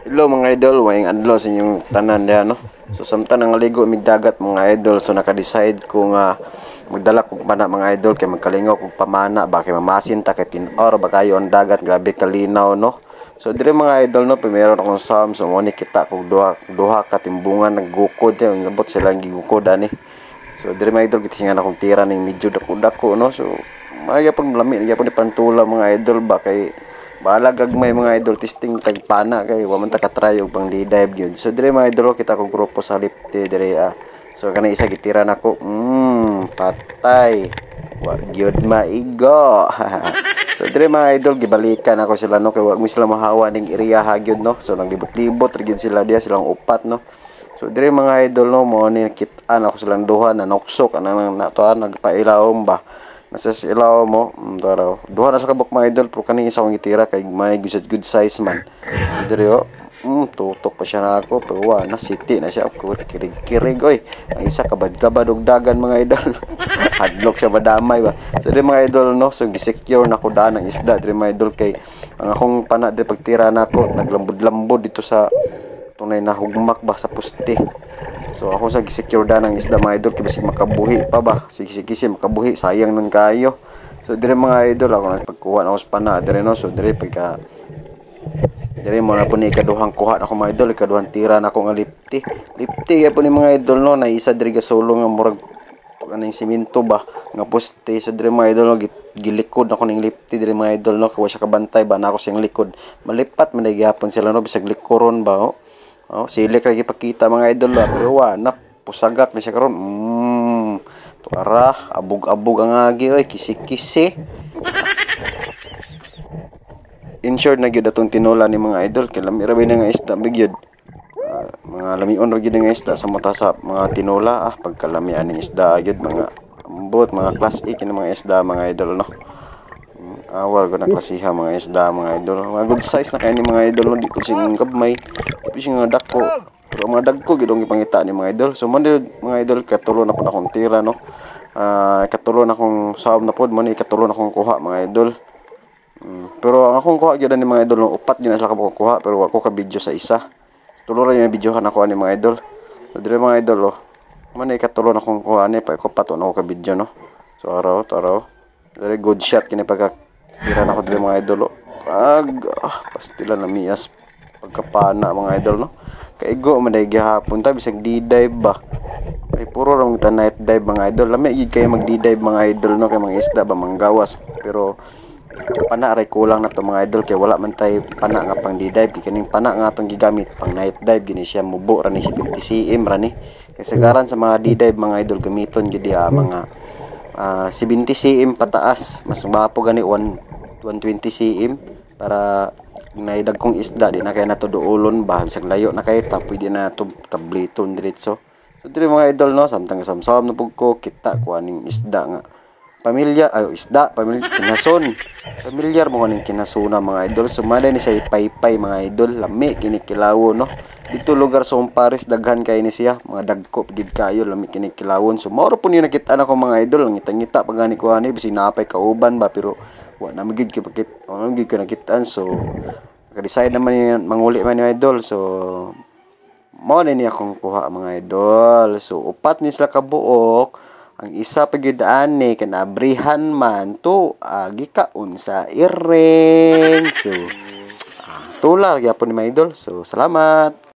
Hello mga idol, wayang adlaw sa inyong tanan diha no. So samtang nangaligo mig dagat mga idol, so naka-decide ko nga magdala kog pana mga idol kay magkalingaw kog pamana ba kay mamasin ta kay tin-or ba kayo ang dagat, grabe kalinaw no. So dire mga idol no, primero akong sam so mo ni kita kog duha ka timbungan naggukod ya, ngabot sila ang gigukod ani. So dire mga idol gitingan akong tira ning medyo dako-dako no. So maya pag lami gyapon ni pantula mga idol ba kay bahala gagmay mga idol testing tagpana kay wa man ta ka-try og pang dive gyud. So dire mga idol kita ko grupo sa Lipti dire So kana isa gitira nako. Patay. Wa gyud maigo. So dire mga idol gibalikan ako sila no kay wa mo sila mahawa ning area ha gyud no. So naglibot-libot ra gyud sila diha silang upat no. So dire mga idol no mo ni nakit-an ako silang duha na noksok anang natuan nagpailawom ba. Nasa ilaw mo, taraw. Duha na sa kabuk mga idol, pero kani isa akong itira kay may good size man. Diri oh. Tutok pa siya na ako, pero na city na siya. Kirig-kirig oy. Ang isa kabad-kabad og dagan mga idol. Hadlock siya madamay ba. So diri mga idol no, so gi-secure na ko daan ng isda diri mga idol kay ang akong pana diri pagtira nako naglambod-lambod dito sa tunay na hugmak ba sa puste. So ako sa secure da ng isda mga idol kay basig makabuhi pa ba. Sige makabuhi sayang nun kayo. So dire mga idol ako nagpagkuha na ako sa pana dire no. So dire pagka dire mo na po ni ikaduhang kuha na ako mga idol, ikaduhang tira na ako nga lipti. Lipti kay po ni mga idol no na isa dire gasulong nga murag kaning simento ba nga poste. So dire mga idol no gilikod ako ning lipti dire mga idol no kuha siya kabantay ba na ako siyang likod. Malipat man gyapon sila no bisag likoron ba oh. Silik lagi pakita mga idol lah. Pero na pusagak na siya karon. Tuara, abog-abog ang agi oy, kisi-kisi. In short na gyud atong tinula ni mga idol kay lami ra nga isda bigyud. Mga lamion ra gyud nga isda sa mata sa mga tinula pagkalami aning isda gyud mga ambot mga class A kini mga isda mga idol no. Awal ko na klasiha mga isda mga idol. Mga good size na kay ni mga idol no, di po sing gabmay. Di po sing dako. Pero mga dagko gid ang ipangita ni mga idol. So man mga idol katulo na po na akong tira no. Katulo na akong sawb na pod man ikatulo na akong kuha mga idol. Pero ang akong kuha gyud ni mga idol no, upat gyud na sila ka kuha pero wa ko ka video sa isa. Tulo ra yung videohan ako ni mga idol. So dire mga idol oh. Man ikatulo na akong kuha ni pa ko pato na ako ka video no. So araw. Very good shot kini pagka tira na ko dire mga idol. Pastila na miyas pagkapana mga idol no. Kaigo man day gihapon ta bisag di-dive ba. Ay puro ra ta night dive mga idol. Lami gid kay mag di-dive mga idol no kay mga isda ba manggawas. Pero pana ray kulang na to mga idol kay wala man tay pana nga pang di-dive. Kining pana nga atong gigamit pang night dive gini siya mubo ra ni si 50 cm ra ni. Kay sagaran sa mga di-dive mga idol gamiton gid mga 70 cm pataas mas mapo gani 120 cm para naidag kong isda di na kay nato duolon ba bisag layo na kay ta pwede na to kabliton diretso. So dire mga idol no samtang samsam na pug ko kita ko aning isda nga pamilya pamilya kinason pamilyar mo ning kinasuna mga idol. Sumada ni sa paypay mga idol lami kini kilawo no. Dito lugar sa Paris daghan kay ni siya mga dagko gid kayo lami kini kilawon. So mao po ni nakita na ko mga idol ngita-ngita pagani ko ani bisin napay kauban ba pero wa na magid ko pakit gid ko nakitaan. So ka-decide naman ni manguli man ni idol. So mao ni akong kuha mga idol. So upat ni sila kabuok. Ang isa pa gyud ani kanabrihan man to gikaon sa iring. So tular gyapon ni mga idol. So salamat.